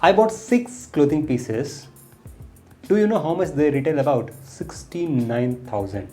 I bought 6 clothing pieces. Do you know how much they retail about? 69,000.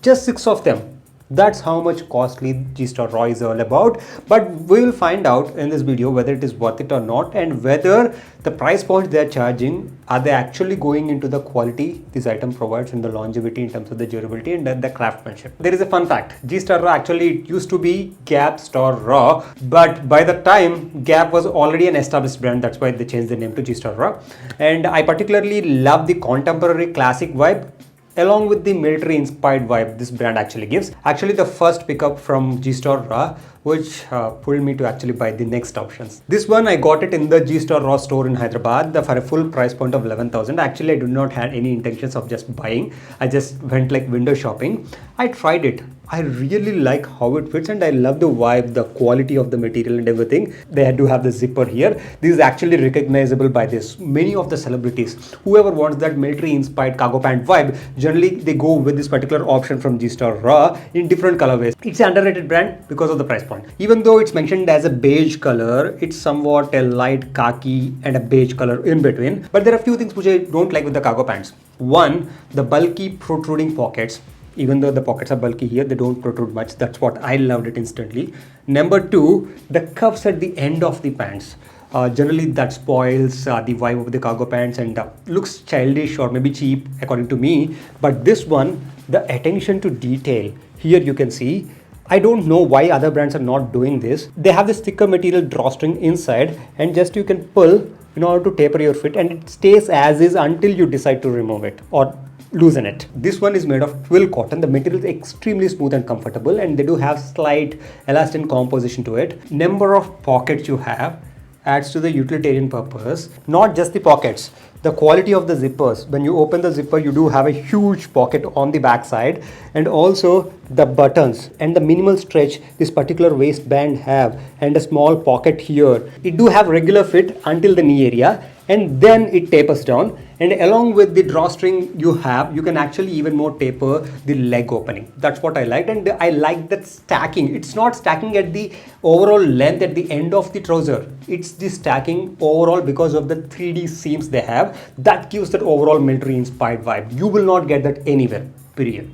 Just 6 of them. That's how much costly Gstar Raw is all about. But we will find out in this video whether it is worth it or not, and whether the price point they are charging, are they actually going into the quality this item provides and the longevity in terms of the durability and the craftsmanship. There is a fun fact. Gstar Raw actually it used to be Gstar Raw, but by the time Gap was already an established brand, that's why they changed the name to Gstar Raw. And I particularly love the contemporary classic vibe along with the military inspired vibe this brand actually gives. Actually the first pickup from Gstar Raw which pulled me to actually buy the next options. This one I got it in the Gstar Raw store in Hyderabad for a full price point of 11,000. Actually I do not have any intentions of just buying. I just went like window shopping. I tried it. I really like how it fits and I love the vibe, the quality of the material and everything. They do have the zipper here. This is actually recognizable by this. Many of the celebrities, whoever wants that military inspired cargo pant vibe, generally they go with this particular option from Gstar Raw in different colorways. It's an underrated brand because of the price point. Even though it's mentioned as a beige color, it's somewhat a light khaki and a beige color in between. But there are a few things which I don't like with the cargo pants. One, the bulky protruding pockets. Even though the pockets are bulky here, they don't protrude much. That's what I loved it instantly. Number two, the cuffs at the end of the pants. Generally that spoils the vibe of the cargo pants and looks childish or maybe cheap according to me. But this one, the attention to detail, here you can see. I don't know why other brands are not doing this. They have this thicker material drawstring inside and just you can pull in order to taper your fit and it stays as is until you decide to remove it or loosen it. This one is made of twill cotton. The material is extremely smooth and comfortable and they do have slight elastin composition to it. Number of pockets you have adds to the utilitarian purpose. Not just the pockets, the quality of the zippers. When you open the zipper, you do have a huge pocket on the back side, and also the buttons and the minimal stretch this particular waistband have and a small pocket here. It do have regular fit until the knee area and then it tapers down, and along with the drawstring you can actually even more taper the leg opening. That's what I liked, and I like that stacking. It's not stacking at the overall length at the end of the trouser. It's the stacking overall because of the 3D seams they have. That gives that overall military inspired vibe. You will not get that anywhere, period.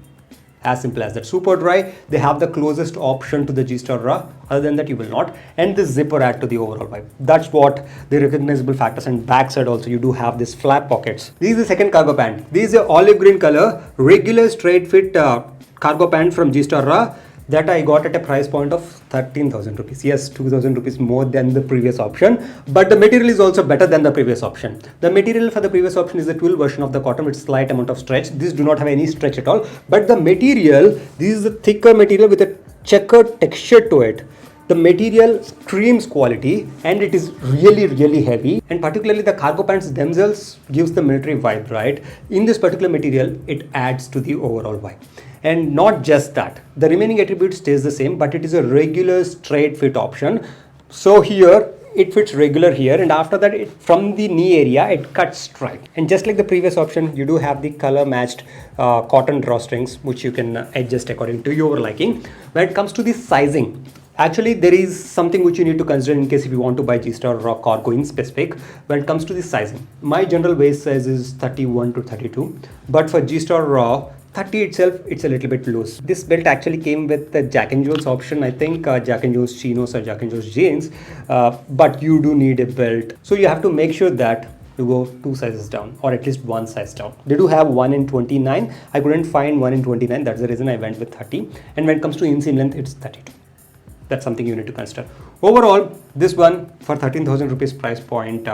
As simple as that. Super dry. They have the closest option to the Gstar Raw. Other than that, you will not. And this zipper add to the overall vibe. That's what the recognizable factors. And backside also, you do have this flap pockets. This is the second cargo pant. This is a olive green color, regular straight fit cargo pant from Gstar Raw. That I got at a price point of 13,000 rupees. Yes, 2,000 rupees more than the previous option, but the material is also better than the previous option. The material for the previous option is the twill version of the cotton with slight amount of stretch. This do not have any stretch at all, but the material, this is a thicker material with a checkered texture to it. The material screams quality and it is really heavy, and particularly the cargo pants themselves gives the military vibe, right? In this particular material, it adds to the overall vibe. And not just that, the remaining attribute stays the same, but it is a regular straight fit option. So here it fits regular here, and after that from the knee area it cuts straight. And just like the previous option, you do have the color matched cotton drawstrings which you can adjust according to your liking. When it comes to the sizing, actually there is something which you need to consider in case if you want to buy Gstar Raw cargo in specific. When it comes to the sizing, my general waist size is 31 to 32, but for Gstar Raw 30 itself, it's a little bit loose. This belt actually came with the Jack and Jones option, I think Jack and Jones chinos or Jack and Jones jeans, but you do need a belt. So you have to make sure that you go 2 sizes down or at least 1 size down. They do have 1 in 29. I couldn't find 1 in 29. That's the reason I went with 30. And when it comes to inseam length, it's 32. That's something you need to consider. Overall, this one for 13,000 rupees price point,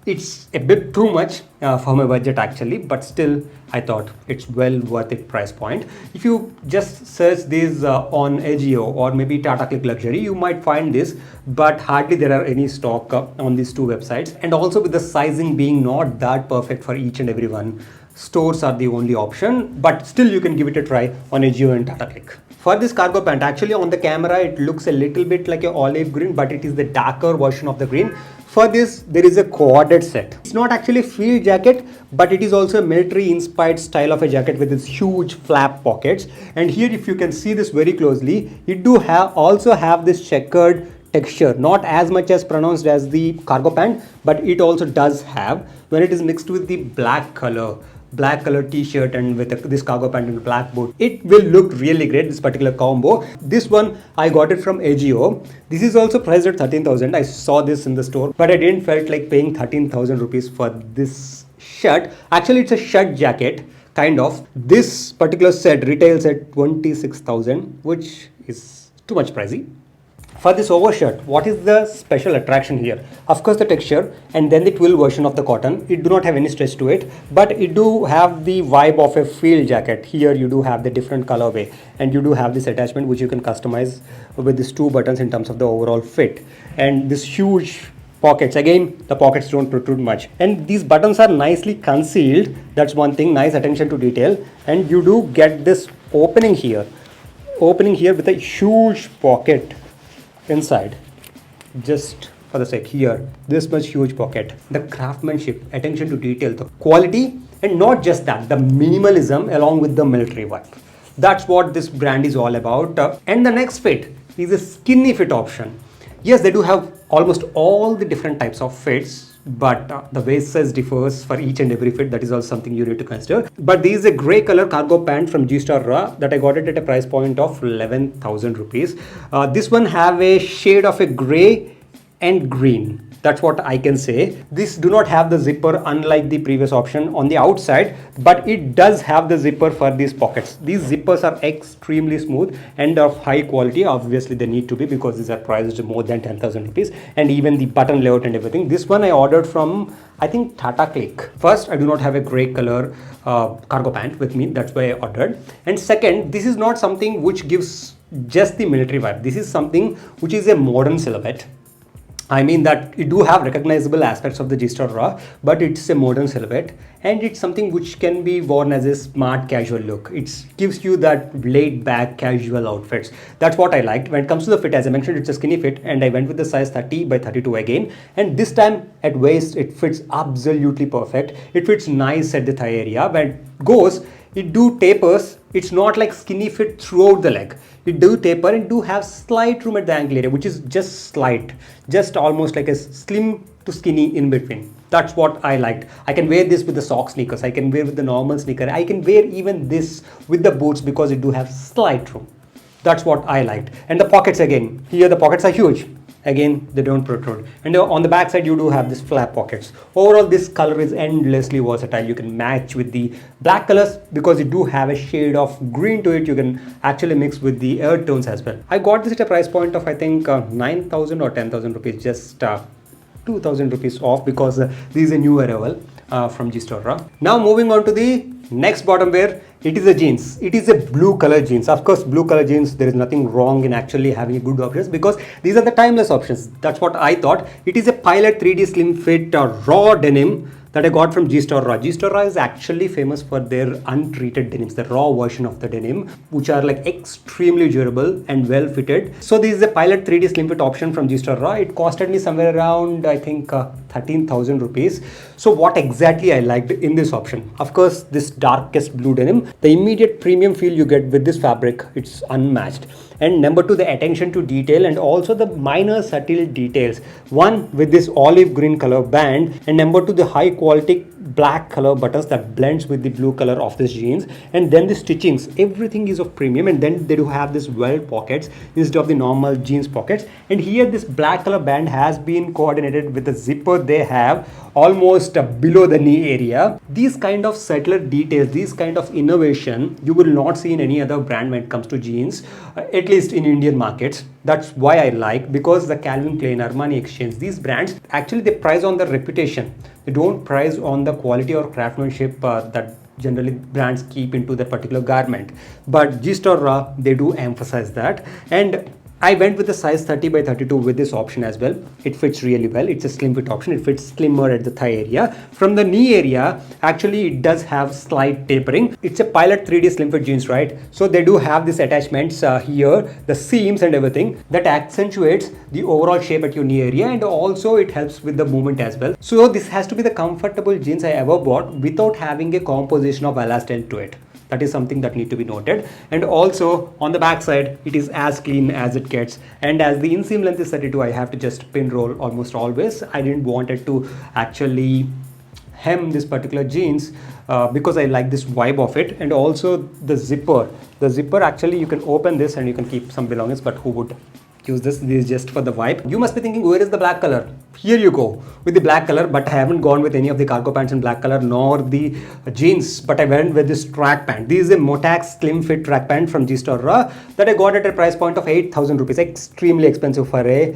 it's a bit too much for my budget actually, but still I thought it's well worth it price point. If you just search this on Agio or maybe Tata Click Luxury, you might find this, but hardly there are any stock on these two websites. And also with the sizing being not that perfect for each and every one, stores are the only option, but still you can give it a try on Agio and Tata Click. For this cargo pant, actually on the camera it looks a little bit like an olive green, but it is the darker version of the green. For this, there is a corded set. It's not actually a field jacket, but it is also a military inspired style of a jacket with its huge flap pockets. And here, if you can see this very closely, it do also have this checkered texture, not as much as pronounced as the cargo pant, but it also does have when it is mixed with the black color t-shirt and with this cargo pant and black boot, it will look really great, this particular combo. This one I got it from AGO. This is also priced at 13,000. I saw this in the store, but I didn't felt like paying 13,000 rupees for this shirt. Actually, it's a shirt jacket kind of. This particular set retails at 26,000, which is too much pricey. For this overshirt, what is the special attraction here? Of course, the texture and then the twill version of the cotton. It do not have any stretch to it, but it do have the vibe of a field jacket. Here you do have the different colorway and you do have this attachment which you can customize with these two buttons in terms of the overall fit. And this huge pockets, again the pockets don't protrude much, and these buttons are nicely concealed. That's one thing, nice attention to detail. And you do get this opening here with a huge pocket inside, just for the sake here, this much huge pocket. The craftsmanship, attention to detail, the quality, and not just that, the minimalism along with the military vibe. That's what this brand is all about. And the next fit is a skinny fit option. Yes, they do have almost all the different types of fits, but the waist size differs for each and every fit. That is also something you need to consider. But this is a gray color cargo pant from Gstar Raw that I got it at a price point of 11,000 rupees. This one have a shade of a gray and green. That's what I can say. This do not have the zipper unlike the previous option on the outside, but it does have the zipper for these pockets. These zippers are extremely smooth and of high quality. Obviously they need to be because these are priced more than 10,000 rupees, and even the button layout and everything. This one I ordered from, I think, Tata Click. First, I do not have a gray color cargo pant with me. That's why I ordered. And second, this is not something which gives just the military vibe. This is something which is a modern silhouette. I mean that it do have recognizable aspects of the Gstar Raw, but it's a modern silhouette and it's something which can be worn as a smart casual look. It gives you that laid back casual outfits. That's what I liked. When it comes to the fit, as I mentioned, it's a skinny fit and I went with the size 30 by 32 again. And this time at waist, it fits absolutely perfect. It fits nice at the thigh area. When it goes, it do tapers. It's not like skinny fit throughout the leg. It do taper and do have slight room at the ankle area, which is just slight, just almost like a slim to skinny in between. That's what I liked. I can wear this with the sock sneakers. I can wear with the normal sneaker. I can wear even this with the boots because it do have slight room. That's what I liked. And the pockets, again, here the pockets are huge. Again, they don't protrude. And on the back side, you do have this flap pockets. Overall, this color is endlessly versatile. You can match with the black colors because you do have a shade of green to it. You can actually mix with the earth tones as well. I got this at a price point of, I think, 9,000 or 10,000 rupees, just 2,000 rupees off because this is a new arrival from Gstar Raw. Now moving on to the next bottom wear. It is a jeans. It is a blue color jeans. Of course, blue color jeans, there is nothing wrong in actually having good options because these are the timeless options. That's what I thought. It is a Pilot 3D slim fit raw denim that I got from Gstar Raw. Gstar Raw is actually famous for their untreated denims, the raw version of the denim, which are like extremely durable and well fitted. So this is a Pilot 3D slim fit option from Gstar Raw. It costed me somewhere around, I think, 13,000 rupees. So what exactly I liked in this option? Of course, this darkest blue denim, the immediate premium feel you get with this fabric, it's unmatched. And number two, the attention to detail and also the minor subtle details. One with this olive green color band, and number two, the high quality black color buttons that blends with the blue color of this jeans. And then the stitchings, everything is of premium. And then they do have this weld pockets instead of the normal jeans pockets. And here this black color band has been coordinated with the zipper they have almost below the knee area. These kind of subtler details, these kind of innovation, you will not see in any other brand when it comes to jeans, at least in Indian markets. That's why I like, because the Calvin Klein, Armani Exchange, these brands, actually they price on the reputation. They don't price on the quality or craftsmanship that generally brands keep into the particular garment. But Gstar Raw, they do emphasize that. And I went with the size 30 by 32 with this option as well. It fits really well. It's a slim fit option. It fits slimmer at the thigh area. From the knee area, actually it does have slight tapering. It's a Pilot 3D slim fit jeans, right? So they do have these attachments here, the seams and everything that accentuates the overall shape at your knee area, and also it helps with the movement as well. So this has to be the comfortable jeans I ever bought without having a composition of elastane to it. That is something that need to be noted. And also on the back side, it is as clean as it gets. And as the inseam length is 32, I have to just pin roll almost always. I didn't want it to actually hem this particular jeans because I like this vibe of it. And also the zipper actually, you can open this and you can keep some belongings, but who would use this? This is just for the vibe. You must be thinking, where is the black color? Here you go with the black color, but I haven't gone with any of the cargo pants in black color nor the jeans, but I went with this track pant. This is a Motax slim fit track pant from Gstar that I got at a price point of 8,000 rupees. Extremely expensive for a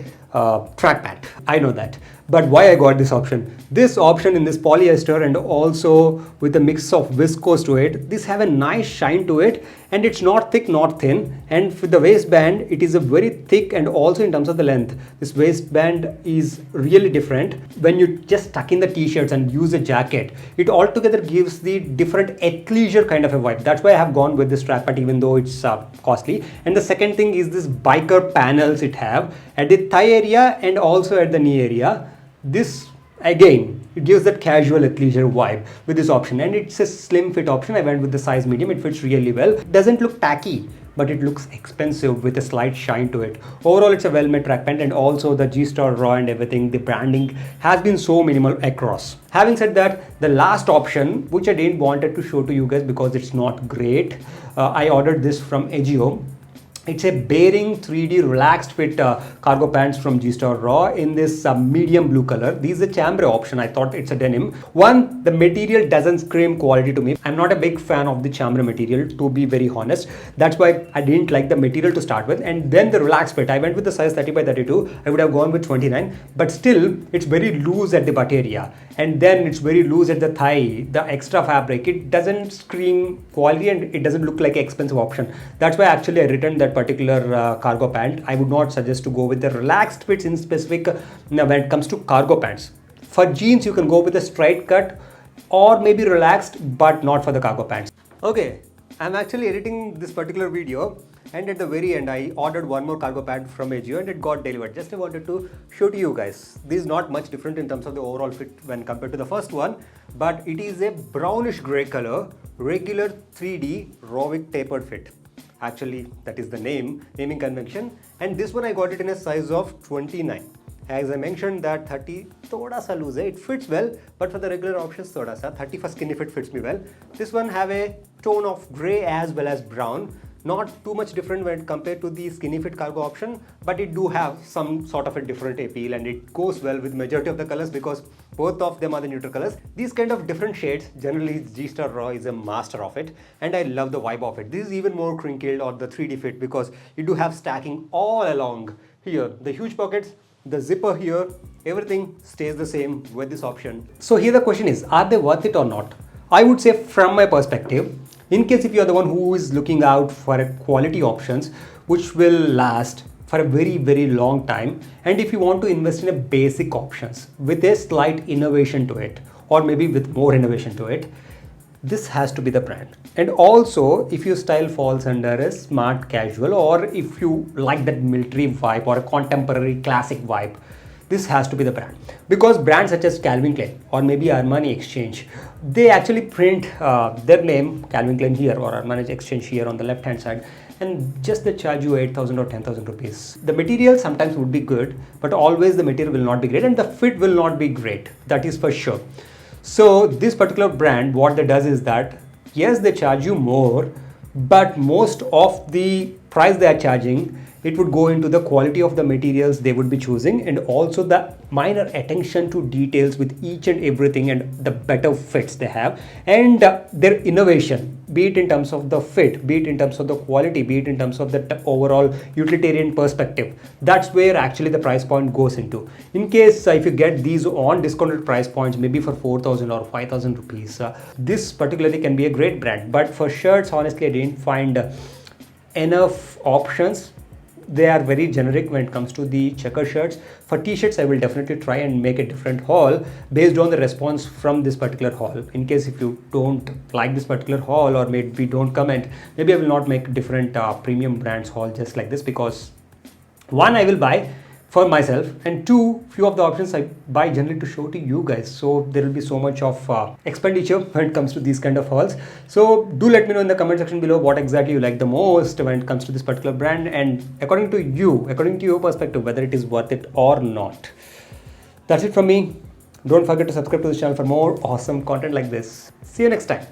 track pant. I know that. But why I got this option? This option in this polyester and also with a mix of viscose to it, this have a nice shine to it, and it's not thick, not thin. And for the waistband, it is a very thick, and also in terms of the length, this waistband is really different. When you just tuck in the t-shirts and use a jacket, it altogether gives the different athleisure kind of a vibe. That's why I have gone with this track pant, even though it's costly. And the second thing is this biker panels it have at the thigh area and also at the knee area. This again, it gives that casual athleisure vibe with this option, and it's a slim fit option. I went with the size medium. It fits really well. It doesn't look tacky, but it looks expensive with a slight shine to it. Overall, it's a well-made track pant, and also the Gstar Raw and everything, the branding has been so minimal across. Having said that, the last option, which I didn't wanted to show to you guys because it's not great, I ordered this from Agio. It's a bearing 3D relaxed fit cargo pants from Gstar Raw in this medium blue color. This is a chambray option. I thought it's a denim. One, the material doesn't scream quality to me. I'm not a big fan of the chambray material, to be very honest. That's why I didn't like the material to start with. And then the relaxed fit, I went with the size 30 by 32. I would have gone with 29, but still it's very loose at the butt area. And then it's very loose at the thigh, the extra fabric. It doesn't scream quality, and it doesn't look like an expensive option. That's why actually I returned that particular cargo pant. I would not suggest to go with the relaxed fits in specific when it comes to cargo pants. For jeans, you can go with a straight cut or maybe relaxed, but not for the cargo pants. Okay, I'm actually editing this particular video, and at the very end I ordered one more cargo pant from Agio and it got delivered. Just I wanted to show to you guys. This is not much different in terms of the overall fit when compared to the first one, but it is a brownish gray color, regular 3D Rovic tapered fit. Actually, that is the naming convention, and this one I got it in a size of 29. As I mentioned that 30 thoda sa loose hai. It fits well, but for the regular options thoda sa 30 for skinny fit fits me well. This one have a tone of gray as well as brown. Not too much different when compared to the skinny fit cargo option, but it do have some sort of a different appeal, and it goes well with majority of the colors because both of them are the neutral colors. These kind of different shades, generally Gstar Raw is a master of it, and I love the vibe of it. This is even more crinkled or the 3D fit because you do have stacking all along here. The huge pockets, the zipper here, everything stays the same with this option. So here the question is, are they worth it or not? I would say from my perspective, in case if you are the one who is looking out for a quality options which will last for a very, very long time, and if you want to invest in a basic options with a slight innovation to it, or maybe with more innovation to it, this has to be the brand. And also, if your style falls under a smart casual, or if you like that military vibe or a contemporary classic vibe, this has to be the brand. Because brands such as Calvin Klein or maybe Armani Exchange, they actually print their name Calvin Klein here or Armani Exchange here on the left hand side, and just they charge you 8,000 or 10,000 rupees. The material sometimes would be good, but always the material will not be great, and the fit will not be great. That is for sure. So this particular brand, what they does is that, yes, they charge you more, but most of the price they are charging, it would go into the quality of the materials they would be choosing, and also the minor attention to details with each and everything, and the better fits they have, and their innovation, be it in terms of the fit, be it in terms of the quality, be it in terms of the overall utilitarian perspective. That's where actually the price point goes into. In case if you get these on discounted price points, maybe for 4,000 or 5,000 rupees, this particularly can be a great brand. But for shirts, honestly, I didn't find enough options. They are very generic when it comes to the checker shirts. For t-shirts, I will definitely try and make a different haul based on the response from this particular haul. In case if you don't like this particular haul, or maybe don't comment, maybe I will not make different premium brands haul just like this, because one, I will buy, for myself, and two, few of the options I buy generally to show to you guys, so there will be so much of expenditure when it comes to these kind of hauls. So do let me know in the comment section below what exactly you like the most when it comes to this particular brand, and according to your perspective, whether it is worth it or not. That's it from me. Don't forget to subscribe to this channel for more awesome content like this. See you next time.